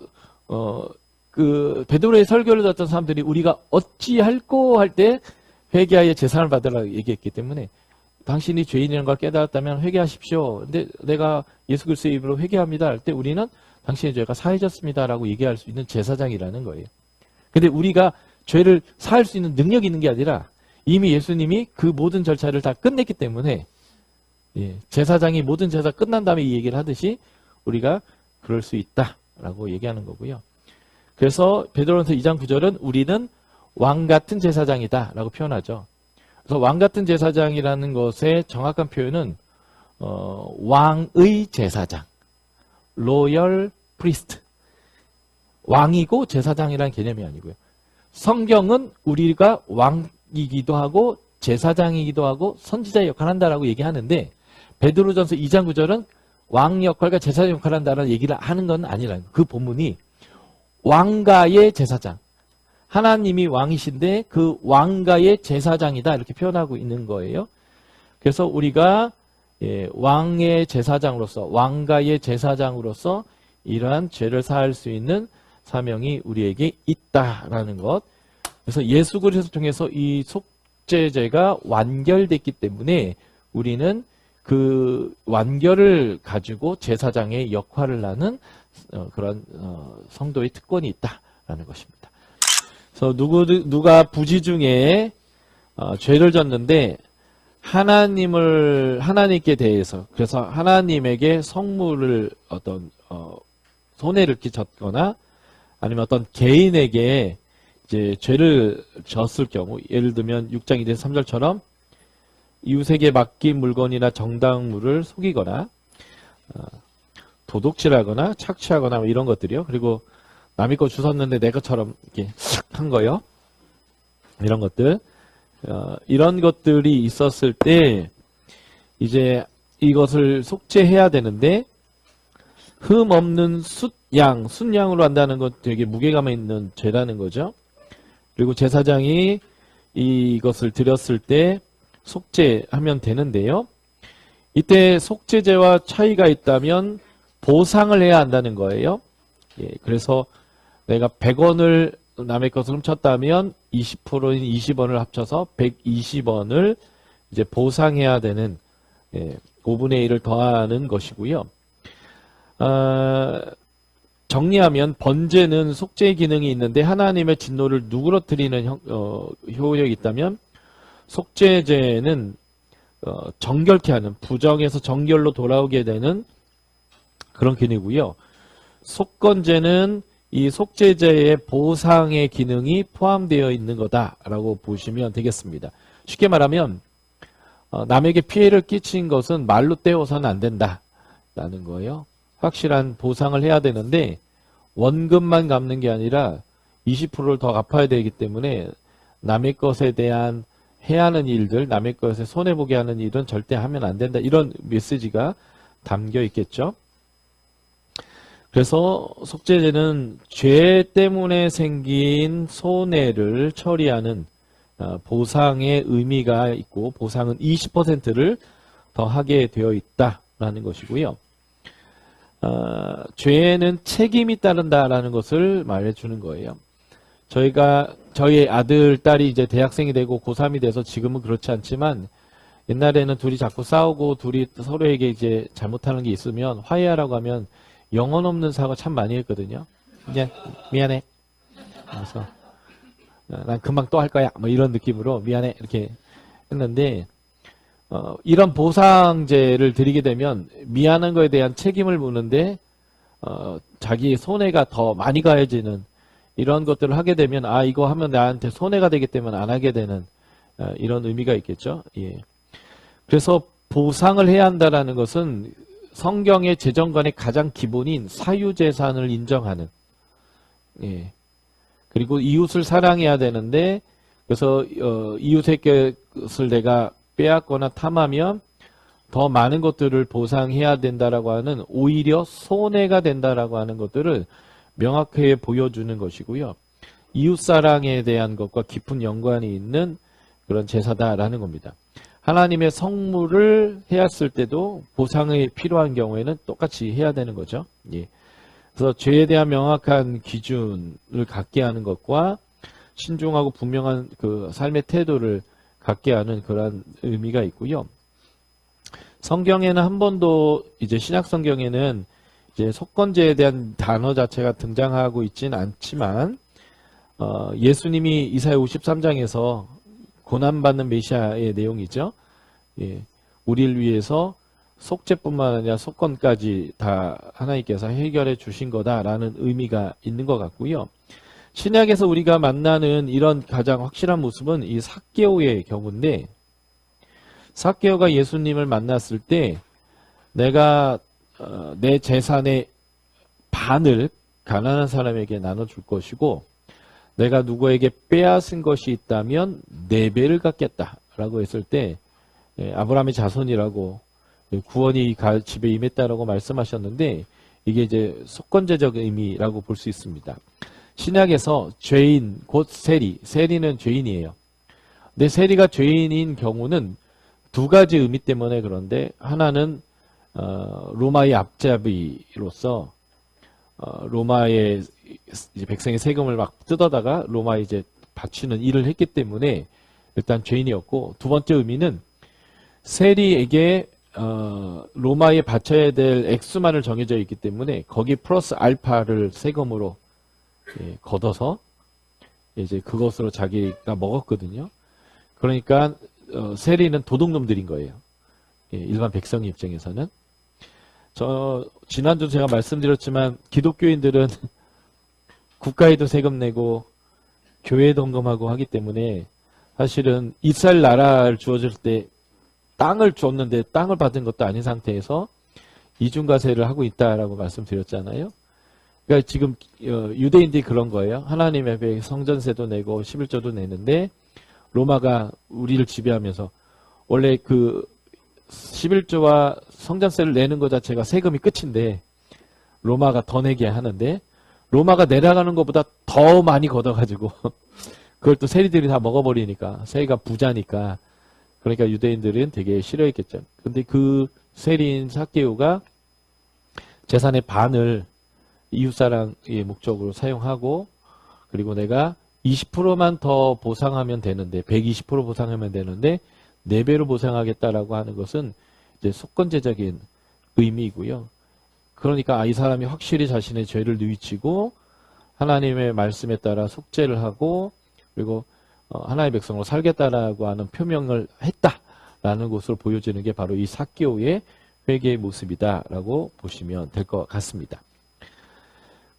그 베드로의 설교를 듣던 사람들이 우리가 어찌할꼬 할 때 회개하여 제사함을 받으라 얘기했기 때문에 당신이 죄인이라는 걸 깨달았다면 회개하십시오. 근데 내가 예수 그리스도의 이름으로 회개합니다 할 때 우리는 당신의 죄가 사해졌습니다라고 얘기할 수 있는 제사장이라는 거예요. 근데 우리가 죄를 사할 수 있는 능력이 있는 게 아니라 이미 예수님이 그 모든 절차를 다 끝냈기 때문에 제사장이 모든 제사 끝난 다음에 이 얘기를 하듯이 우리가 그럴 수 있다라고 얘기하는 거고요. 그래서 베드로전서 2장 9절은 우리는 왕 같은 제사장이다 라고 표현하죠. 그래서 왕 같은 제사장이라는 것의 정확한 표현은 왕의 제사장, 로열 프리스트, 왕이고 제사장이라는 개념이 아니고요. 성경은 우리가 왕이기도 하고 제사장이기도 하고 선지자의 역할을 한다라고 얘기하는데, 베드로전서 2장 9절은 왕 역할과 제사장 역할을 한다라는 얘기를 하는 건 아니라는 거예요. 그 본문이 왕가의 제사장, 하나님이 왕이신데 그 왕가의 제사장이다 이렇게 표현하고 있는 거예요. 그래서 우리가 왕의 제사장으로서, 왕가의 제사장으로서 이러한 죄를 사할 수 있는 사명이 우리에게 있다라는 것. 그래서 예수 그리스도를 통해서 이 속죄제가 완결됐기 때문에 우리는 그 완결을 가지고 제사장의 역할을 하는 그런 성도의 특권이 있다라는 것입니다. 그래서 누가 부지 중에 죄를 졌는데 하나님께 대해서, 그래서 하나님에게 성물을 어떤 손해를 끼쳤거나 아니면 어떤 개인에게 이제 죄를 졌을 경우, 예를 들면 6장 2절 3절처럼 이웃에게 맡긴 물건이나 정당물을 속이거나 도둑질하거나 착취하거나 뭐 이런 것들이요. 그리고 남의 거 주웠는데 내 것처럼 이렇게 한 거요. 이런 것들. 이런 것들이 있었을 때 이제 이것을 속죄해야 되는데 흠 없는 숫양으로 한다는 것 되게 무게감 있는 죄라는 거죠. 그리고 제사장이 이것을 드렸을 때 속죄하면 되는데요. 이때 속죄제와 차이가 있다면 보상을 해야 한다는 거예요. 예, 그래서 내가 100원을 남의 것을 훔쳤다면 20%인 20원을 합쳐서 120원을 이제 보상해야 되는 5분의 1을 더하는 것이고요. 정리하면 번제는 속죄의 기능이 있는데 하나님의 진노를 누그러뜨리는 효력이 있다면 속죄제는 정결케 하는, 부정에서 정결로 돌아오게 되는 그런 기능이고요. 속건제는 이 속죄제의 보상의 기능이 포함되어 있는 거다라고 보시면 되겠습니다. 쉽게 말하면 남에게 피해를 끼친 것은 말로 때워서는 안 된다라는 거예요. 확실한 보상을 해야 되는데 원금만 갚는 게 아니라 20%를 더 갚아야 되기 때문에 남의 것에 대한 해야 하는 일들, 남의 것에 손해보게 하는 일은 절대 하면 안 된다. 이런 메시지가 담겨 있겠죠. 그래서 속죄제는 죄 때문에 생긴 손해를 처리하는 보상의 의미가 있고 보상은 20%를 더 하게 되어 있다라는 것이고요. 죄에는 책임이 따른다라는 것을 말해주는 거예요. 저희 아들, 딸이 이제 대학생이 되고 고3이 돼서 지금은 그렇지 않지만 옛날에는 둘이 자꾸 싸우고 둘이 서로에게 이제 잘못하는 게 있으면 화해하라고 하면 영혼 없는 사과 참 많이 했거든요. 이제 미안해. 그래서 난 금방 또 할 거야. 뭐 이런 느낌으로 미안해 이렇게 했는데 이런 보상제를 드리게 되면 미안한 거에 대한 책임을 묻는데 자기 손해가 더 많이 가해지는 이런 것들을 하게 되면 이거 하면 나한테 손해가 되기 때문에 안 하게 되는 이런 의미가 있겠죠. 예. 그래서 보상을 해야 한다라는 것은 성경의 재정관의 가장 기본인 사유재산을 인정하는, 예. 그리고 이웃을 사랑해야 되는데, 그래서 이웃의 것을 내가 빼앗거나 탐하면 더 많은 것들을 보상해야 된다라고 하는, 오히려 손해가 된다라고 하는 것들을 명확하게 보여주는 것이고요. 이웃 사랑에 대한 것과 깊은 연관이 있는 그런 제사다라는 겁니다. 하나님의 성물을 해왔을 때도 보상이 필요한 경우에는 똑같이 해야 되는 거죠. 예. 그래서 죄에 대한 명확한 기준을 갖게 하는 것과 신중하고 분명한 그 삶의 태도를 갖게 하는 그런 의미가 있고요. 성경에는 한 번도 이제 신약 성경에는 이제 속건제에 대한 단어 자체가 등장하고 있진 않지만 예수님이 이사야 53장에서 고난받는 메시아의 내용이죠. 예, 우리를 위해서 속죄뿐만 아니라 속건까지 다 하나님께서 해결해 주신 거다라는 의미가 있는 것 같고요. 신약에서 우리가 만나는 이런 가장 확실한 모습은 이 삭개오의 경우인데, 삭개오가 예수님을 만났을 때 내가 내 재산의 반을 가난한 사람에게 나눠줄 것이고 내가 누구에게 빼앗은 것이 있다면 4배를 갖겠다라고 했을 때 아브라함의 자손이라고 구원이 집에 임했다라고 말씀하셨는데 이게 이제 속건제적 의미라고 볼 수 있습니다. 신약에서 죄인 곧 세리는 죄인이에요. 근데 세리가 죄인인 경우는 두 가지 의미 때문에 그런데 하나는 로마의 앞잡이로서 로마의 이제 백성의 세금을 막 뜯어다가 로마에 이제 바치는 일을 했기 때문에 일단 죄인이었고, 두 번째 의미는 세리에게 로마에 바쳐야 될 액수만을 정해져 있기 때문에 거기 플러스 알파를 세금으로 걷어서 이제 그것으로 자기가 먹었거든요. 그러니까 세리는 도둑놈들인 거예요. 일반 백성의 입장에서는. 지난주 제가 말씀드렸지만 기독교인들은 국가에도 세금 내고 교회에도 헌금하고 하기 때문에 사실은 이스라엘 나라를 주어질 때 땅을 줬는데 땅을 받은 것도 아닌 상태에서 이중과세를 하고 있다라고 말씀드렸잖아요. 그러니까 지금 유대인들이 그런 거예요. 하나님 앞에 성전세도 내고 11조도 내는데 로마가 우리를 지배하면서 원래 그 11조와 성전세를 내는 것 자체가 세금이 끝인데 로마가 더 내게 하는데 로마가 내려가는 것보다 더 많이 걷어가지고 그걸 또 세리들이 다 먹어버리니까 세리가 부자니까 그러니까 유대인들은 되게 싫어했겠죠. 근데 그 세리인 삭개오가 재산의 반을 이웃사랑의 목적으로 사용하고 그리고 내가 20%만 더 보상하면 되는데 120% 보상하면 되는데 4배로 보상하겠다라고 하는 것은 이제 속건제적인 의미이고요. 그러니까 이 사람이 확실히 자신의 죄를 뉘우치고 하나님의 말씀에 따라 속죄를 하고 그리고 하나님의 백성으로 살겠다라고 하는 표명을 했다라는 것으로 보여지는 게 바로 이 삭개오의 회개의 모습이다라고 보시면 될 것 같습니다.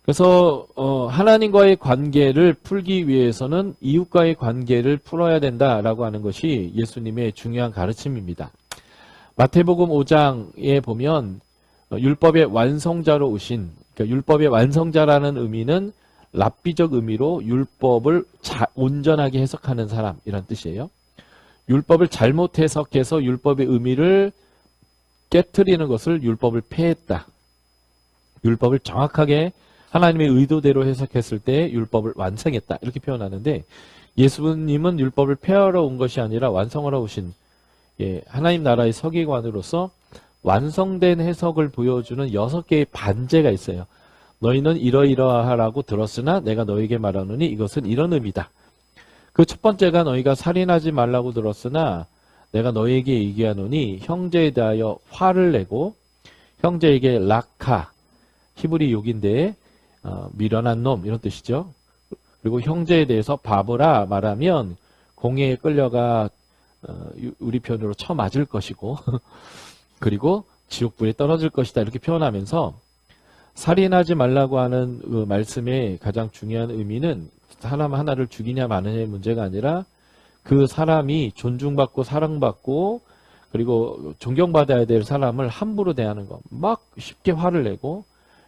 그래서 하나님과의 관계를 풀기 위해서는 이웃과의 관계를 풀어야 된다라고 하는 것이 예수님의 중요한 가르침입니다. 마태복음 5장에 보면 율법의 완성자로 오신, 그러니까 율법의 완성자라는 의미는 랍비적 의미로 율법을 온전하게 해석하는 사람 이란 뜻이에요. 율법을 잘못 해석해서 율법의 의미를 깨트리는 것을 율법을 폐했다. 율법을 정확하게 하나님의 의도대로 해석했을 때 율법을 완성했다. 이렇게 표현하는데 예수님은 율법을 폐하러 온 것이 아니라 완성하러 오신 하나님 나라의 서기관으로서 완성된 해석을 보여주는 6개의 반제가 있어요. 너희는 이러이러하라고 들었으나 내가 너에게 말하노니 이것은 이런 의미다. 그 첫 번째가 너희가 살인하지 말라고 들었으나 내가 너에게 얘기하노니 형제에 대하여 화를 내고 형제에게 락하, 히브리 욕인데 미련한 놈 이런 뜻이죠. 그리고 형제에 대해서 바보라 말하면 공회에 끌려가 우리 편으로 쳐맞을 것이고 그리고 지옥불에 떨어질 것이다 이렇게 표현하면서 살인하지 말라고 하는 그 말씀의 가장 중요한 의미는 사람 하나를 죽이냐 마느냐의 문제가 아니라 그 사람이 존중받고 사랑받고 그리고 존경받아야 될 사람을 함부로 대하는 것, 막 쉽게 화를 내고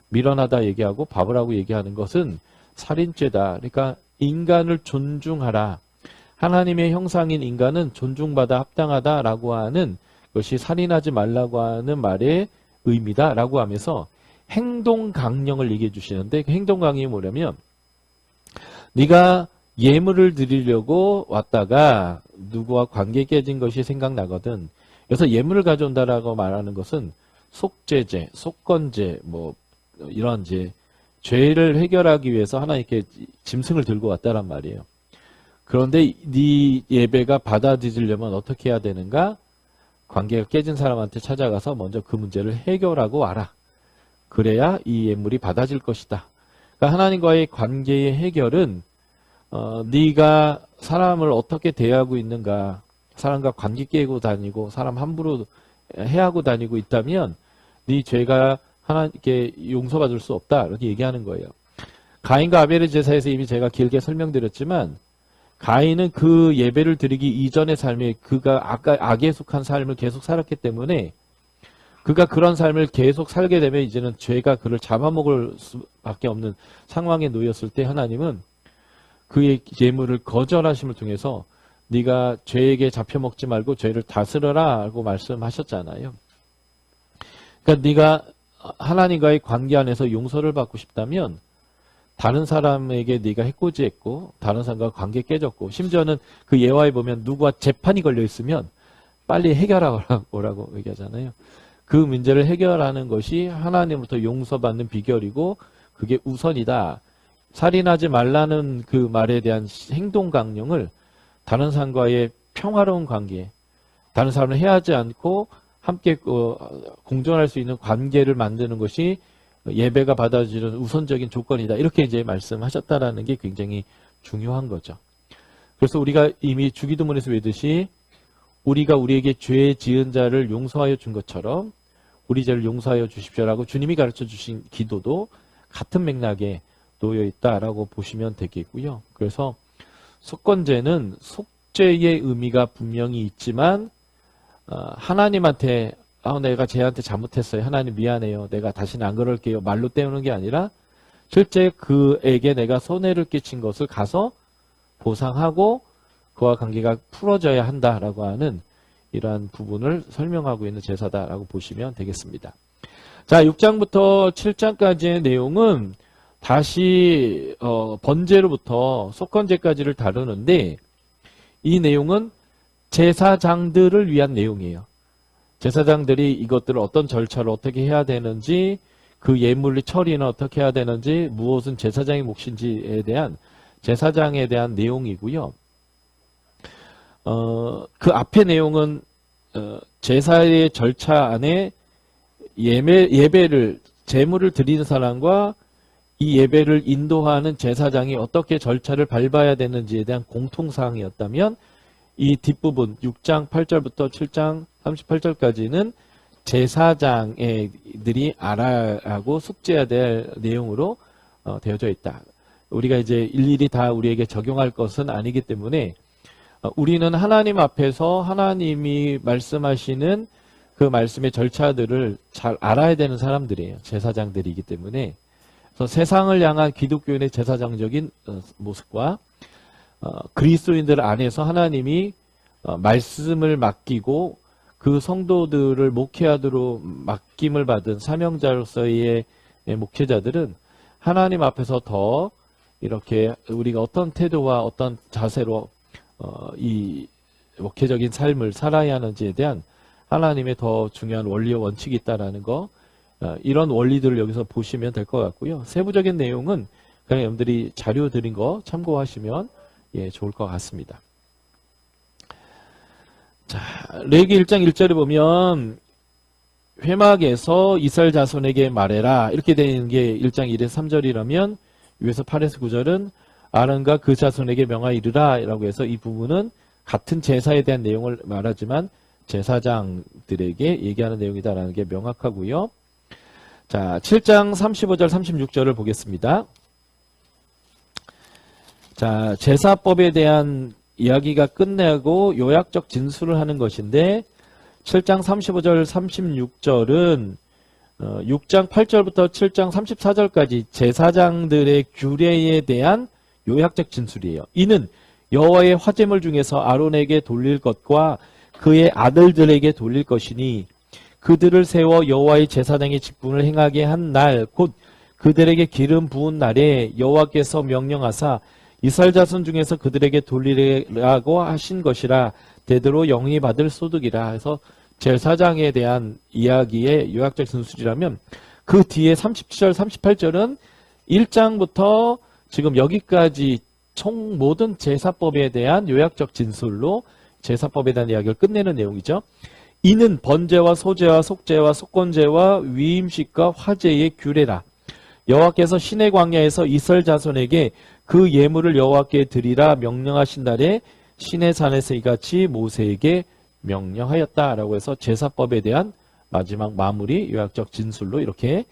미련하다 얘기하고 바보라고 얘기하는 것은 살인죄다. 그러니까 인간을 존중하라. 하나님의 형상인 인간은 존중받아 합당하다라고 하는 것이 살인하지 말라고 하는 말의 의미다라고 하면서 행동 강령을 얘기해 주시는데 그 행동 강령이 뭐냐면 네가 예물을 드리려고 왔다가 누구와 관계 깨진 것이 생각나거든. 그래서 예물을 가져온다라고 말하는 것은 속죄제, 속건제, 뭐 이런 이제 죄를 해결하기 위해서 하나님께 짐승을 들고 왔다란 말이에요. 그런데 네 예배가 받아들이려면 어떻게 해야 되는가? 관계가 깨진 사람한테 찾아가서 먼저 그 문제를 해결하고 와라. 그래야 이 예물이 받아질 것이다. 그러니까 하나님과의 관계의 해결은 네가 사람을 어떻게 대하고 있는가, 사람과 관계 깨고 다니고 사람 함부로 해하고 다니고 있다면 네 죄가 하나님께 용서받을 수 없다 이렇게 얘기하는 거예요. 가인과 아벨의 제사에서 이미 제가 길게 설명드렸지만 가인은 그 예배를 드리기 이전의 삶에 그가 악에 속한 삶을 계속 살았기 때문에 그가 그런 삶을 계속 살게 되면 이제는 죄가 그를 잡아먹을 수밖에 없는 상황에 놓였을 때 하나님은 그의 예물을 거절하심을 통해서 네가 죄에게 잡혀먹지 말고 죄를 다스려라 라고 말씀하셨잖아요. 그러니까 네가 하나님과의 관계 안에서 용서를 받고 싶다면 다른 사람에게 네가 해코지했고 다른 사람과 관계 깨졌고 심지어는 그 예화에 보면 누구와 재판이 걸려 있으면 빨리 해결하라고 얘기하잖아요. 그 문제를 해결하는 것이 하나님부터 용서받는 비결이고 그게 우선이다. 살인하지 말라는 그 말에 대한 행동 강령을 다른 사람과의 평화로운 관계, 다른 사람을 해하지 않고 함께 공존할 수 있는 관계를 만드는 것이 예배가 받아지는 우선적인 조건이다. 이렇게 이제 말씀하셨다라는 게 굉장히 중요한 거죠. 그래서 우리가 이미 주기도문에서 외듯이 우리가 우리에게 죄 지은 자를 용서하여 준 것처럼 우리 죄를 용서하여 주십시오라고 주님이 가르쳐 주신 기도도 같은 맥락에 놓여 있다라고 보시면 되겠고요. 그래서 속건제는 속죄의 의미가 분명히 있지만 하나님한테 내가 쟤한테 잘못했어요. 하나님 미안해요. 내가 다시는 안 그럴게요. 말로 때우는 게 아니라 실제 그에게 내가 손해를 끼친 것을 가서 보상하고 그와 관계가 풀어져야 한다라고 하는 이러한 부분을 설명하고 있는 제사다라고 보시면 되겠습니다. 자, 6장부터 7장까지의 내용은 다시 번제로부터 속건제까지를 다루는데 이 내용은 제사장들을 위한 내용이에요. 제사장들이 이것들을 어떤 절차를 어떻게 해야 되는지, 그 예물의 처리는 어떻게 해야 되는지, 무엇은 제사장의 몫인지에 대한 제사장에 대한 내용이고요. 그 앞의 내용은 제사의 절차 안에 예배를 제물을 드리는 사람과 이 예배를 인도하는 제사장이 어떻게 절차를 밟아야 되는지에 대한 공통사항이었다면 이 뒷부분 6장 8절부터 7장 38절까지는 제사장들이 알아야 하고 숙지해야 될 내용으로 되어져 있다. 우리가 이제 일일이 다 우리에게 적용할 것은 아니기 때문에 우리는 하나님 앞에서 하나님이 말씀하시는 그 말씀의 절차들을 잘 알아야 되는 사람들이에요. 제사장들이기 때문에. 그래서 세상을 향한 기독교인의 제사장적인 모습과 그리스도인들 안에서 하나님이 말씀을 맡기고 그 성도들을 목회하도록 맡김을 받은 사명자로서의 목회자들은 하나님 앞에서 더 이렇게 우리가 어떤 태도와 어떤 자세로 이 목회적인 삶을 살아야 하는지에 대한 하나님의 더 중요한 원리와 원칙이 있다라는 거, 이런 원리들을 여기서 보시면 될 것 같고요. 세부적인 내용은 그냥 여러분들이 자료 드린 거 참고하시면 좋을 것 같습니다. 자, 레위기 1장 1절에 보면 회막에서 이스라엘 자손에게 말해라 이렇게 되는 게 1장 1에서 3절이라면 위에서 8에서 9절은 아론과 그 자손에게 명하이르라 라고 해서 이 부분은 같은 제사에 대한 내용을 말하지만 제사장들에게 얘기하는 내용이다라는 게 명확하고요. 자, 7장 35절 36절을 보겠습니다. 자, 제사법에 대한 이야기가 끝내고 요약적 진술을 하는 것인데 7장 35절 36절은 6장 8절부터 7장 34절까지 제사장들의 규례에 대한 요약적 진술이에요. 이는 여호와의 화제물 중에서 아론에게 돌릴 것과 그의 아들들에게 돌릴 것이니 그들을 세워 여호와의 제사장의 직분을 행하게 한 날 곧 그들에게 기름 부은 날에 여호와께서 명령하사 이스라엘 자손 중에서 그들에게 돌리라고 하신 것이라 대대로 영이 받을 소득이라 해서 제사장에 대한 이야기의 요약적 진술이라면 그 뒤에 37절 38절은 1장부터 지금 여기까지 총 모든 제사법에 대한 요약적 진술로 제사법에 대한 이야기를 끝내는 내용이죠. 이는 번제와 소제와 속제와 속건제와 위임식과 화제의 규례라. 여호와께서 시내 광야에서 이스라엘 자손에게 그 예물을 여호와께 드리라 명령하신 날에 시내산에서 이같이 모세에게 명령하였다라고 해서 제사법에 대한 마지막 마무리 요약적 진술로 이렇게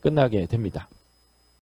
끝나게 됩니다.